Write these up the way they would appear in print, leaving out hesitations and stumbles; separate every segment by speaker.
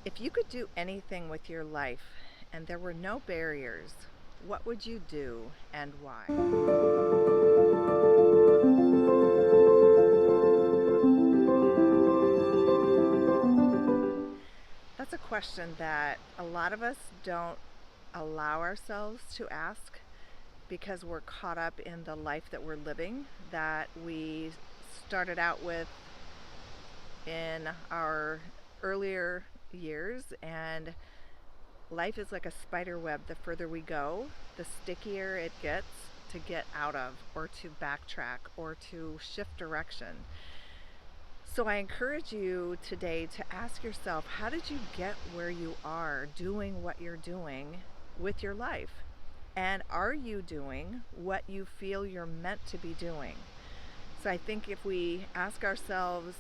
Speaker 1: If you could do anything with your life and there were no barriers, what would you do and why? That's a question that a lot of us don't allow ourselves to ask because we're caught up in the life that we're living, that we started out with in our earlier years. And life is like a spider web. The further we go, the stickier it gets to get out of, or to backtrack, or to shift direction. So I encourage you today to ask yourself, how did you get where you are doing what you're doing with your life? And are you doing what you feel you're meant to be doing? So I think if we ask ourselves,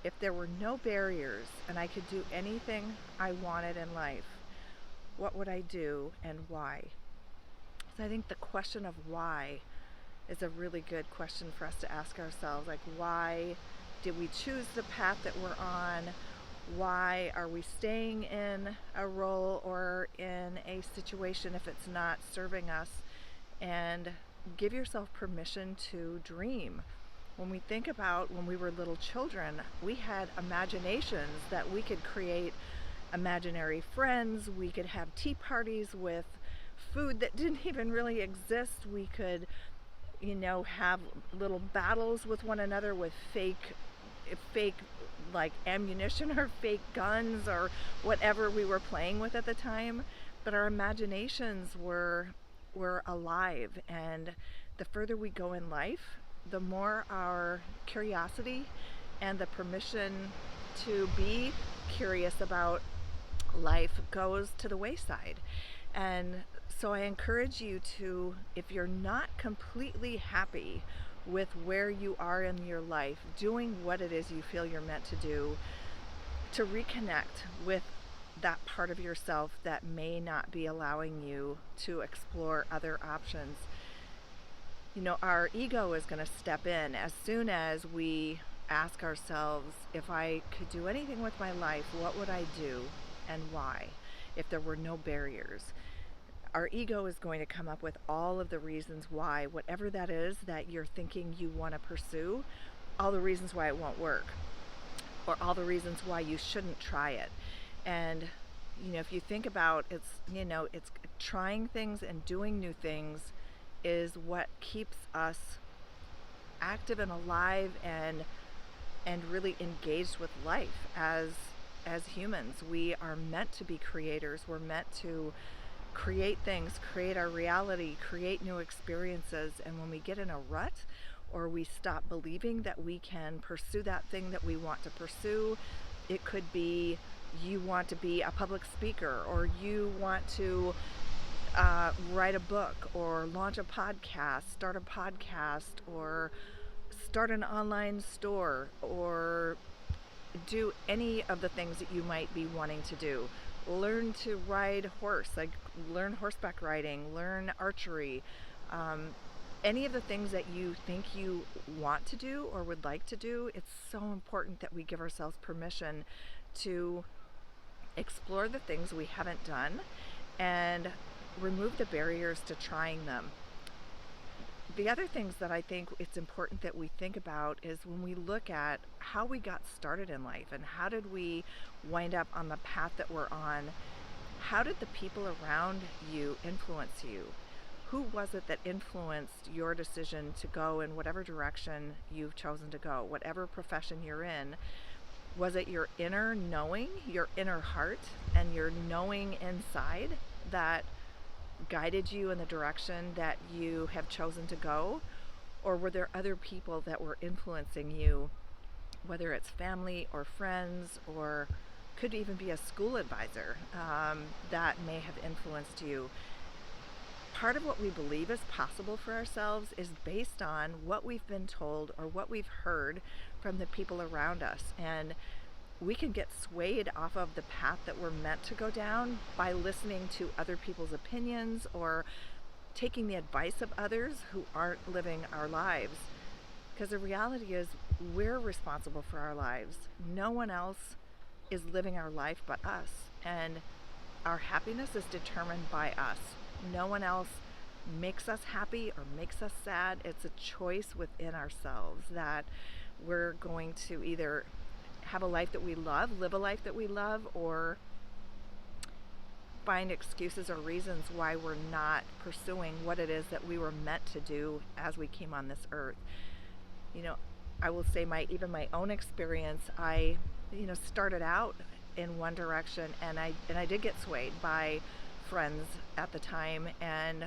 Speaker 1: if there were no barriers and I could do anything I wanted in life, what would I do and why? So I think the question of why is a really good question for us to ask ourselves. Like, why did we choose the path that we're on? Why are we staying in a role or in a situation if it's not serving us? And give yourself permission to dream. When we think about when we were little children, we had imaginations that we could create imaginary friends. We could have tea parties with food that didn't even really exist. We could, have little battles with one another with fake like ammunition or fake guns or whatever we were playing with at the time. But our imaginations were alive, and the further we go in life, the more our curiosity and the permission to be curious about life goes to the wayside. And so I encourage you to, if you're not completely happy with where you are in your life, doing what it is you feel you're meant to do, to reconnect with that part of yourself that may not be allowing you to explore other options. Our ego is going to step in as soon as we ask ourselves, if I could do anything with my life, what would I do and why? If there were no barriers, our ego is going to come up with all of the reasons why, whatever that is that you're thinking you want to pursue, all the reasons why it won't work, or all the reasons why you shouldn't try it. And if you think about it's trying things and doing new things is what keeps us active and alive and really engaged with life as humans. We are meant to be creators. We're meant to create things, create our reality, create new experiences. And when we get in a rut, or we stop believing that we can pursue that thing that we want to pursue, it could be you want to be a public speaker, or you want to write a book, or launch a podcast, start a podcast, or start an online store, or do any of the things that you might be wanting to do. Learn to ride horse, like learn horseback riding, learn archery, any of the things that you think you want to do or would like to do. It's so important that we give ourselves permission to explore the things we haven't done and remove the barriers to trying them. The other things that I think it's important that we think about is when we look at how we got started in life and how did we wind up on the path that we're on, how did the people around you influence you? Who was it that influenced your decision to go in whatever direction you've chosen to go, whatever profession you're in? Was it your inner knowing, your inner heart, and your knowing inside that guided you in the direction that you have chosen to go? Or were there other people that were influencing you, whether it's family or friends, or could even be a school advisor that may have influenced you? Part of what we believe is possible for ourselves is based on what we've been told or what we've heard from the people around us. And we can get swayed off of the path that we're meant to go down by listening to other people's opinions or taking the advice of others who aren't living our lives. Because the reality is we're responsible for our lives. No one else is living our life but us. And our happiness is determined by us. No one else makes us happy or makes us sad. It's a choice within ourselves that we're going to either have a life that we love, live a life that we love, or find excuses or reasons why we're not pursuing what it is that we were meant to do as we came on this earth. You know, I will say my own experience, I started out in one direction, and I did get swayed by friends at the time, and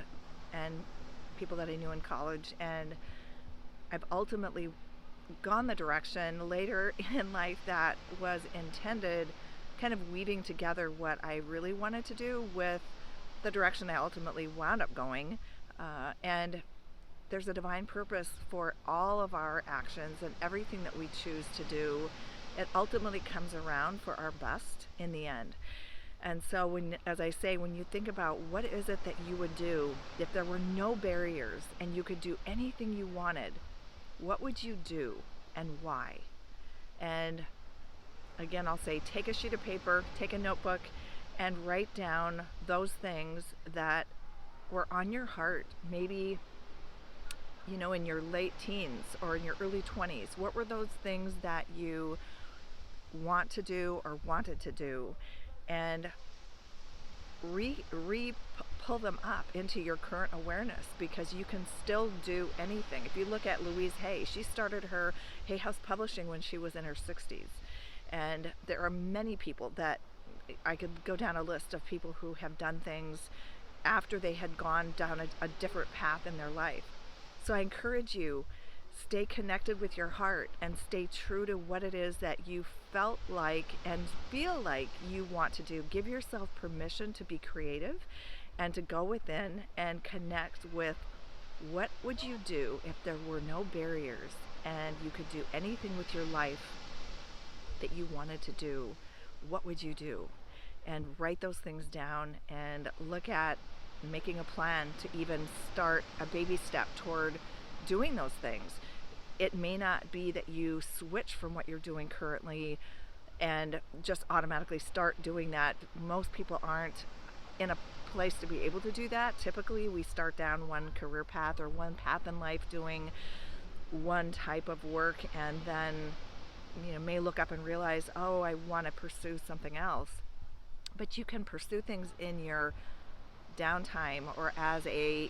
Speaker 1: people that I knew in college, and I've ultimately gone the direction later in life that was intended, kind of weaving together what I really wanted to do with the direction I ultimately wound up going. And there's a divine purpose for all of our actions and everything that we choose to do. It ultimately comes around for our best in the end. And so, as I say, when you think about what is it that you would do if there were no barriers and you could do anything you wanted, what would you do and why? And again, I'll say, take a sheet of paper, take a notebook, and write down those things that were on your heart, maybe, in your late teens or in your early 20s. What were those things that you want to do or wanted to do? And pull them up into your current awareness, because you can still do anything. If you look at Louise Hay, she started her Hay House Publishing when she was in her 60s. And there are many people that I could go down a list of people who have done things after they had gone down a different path in their life. So I encourage you, stay connected with your heart and stay true to what it is that you felt like and feel like you want to do. Give yourself permission to be creative and to go within and connect with what would you do if there were no barriers and you could do anything with your life that you wanted to do. What would you do? And write those things down and look at making a plan to even start a baby step toward doing those things. It may not be that you switch from what you're doing currently and just automatically start doing that. Most people aren't in a place to be able to do that. Typically, we start down one career path or one path in life doing one type of work, and then may look up and realize, oh, I want to pursue something else. But you can pursue things in your downtime or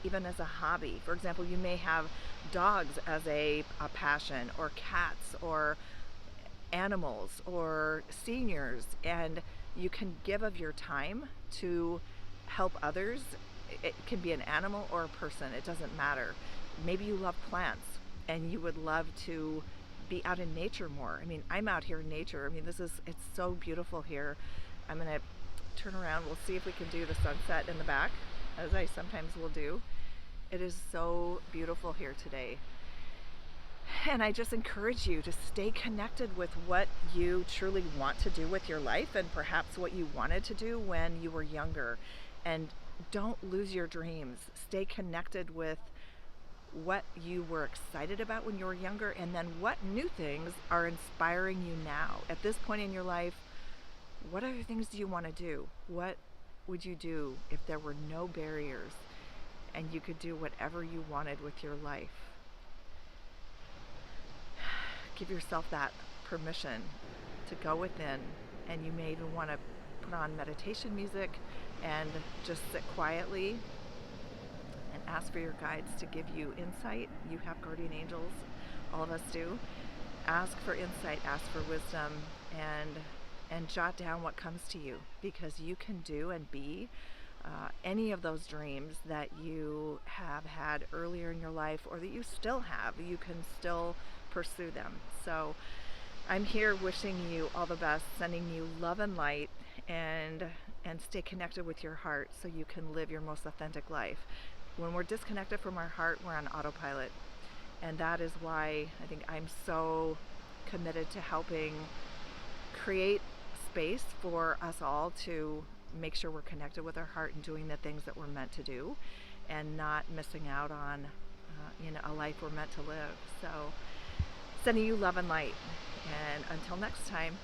Speaker 1: even as a hobby. For example, you may have dogs as a passion, or cats, or animals, or seniors, and you can give of your time to help others. It can be an animal or a person, it doesn't matter. Maybe you love plants and you would love to be out in nature more. I'm out here in nature. It's so beautiful here. I'm gonna turn around. We'll see if we can do the sunset in the back, as I sometimes will do. It is so beautiful here today. And I just encourage you to stay connected with what you truly want to do with your life, and perhaps what you wanted to do when you were younger. And don't lose your dreams. Stay connected with what you were excited about when you were younger, and then what new things are inspiring you now. At this point in your life, what other things do you want to do? What would you do if there were no barriers and you could do whatever you wanted with your life? Give yourself that permission to go within, and you may even want to put on meditation music and just sit quietly and ask for your guides to give you insight. You have guardian angels, all of us do. Ask for insight, ask for wisdom, and jot down what comes to you, because you can do and be any of those dreams that you have had earlier in your life, or that you still have. You can still pursue them. So I'm here wishing you all the best, sending you love and light, and stay connected with your heart so you can live your most authentic life. When we're disconnected from our heart, we're on autopilot. And that is why I think I'm so committed to helping create space for us all to make sure we're connected with our heart and doing the things that we're meant to do, and not missing out on a life we're meant to live. So sending you love and light, and until next time.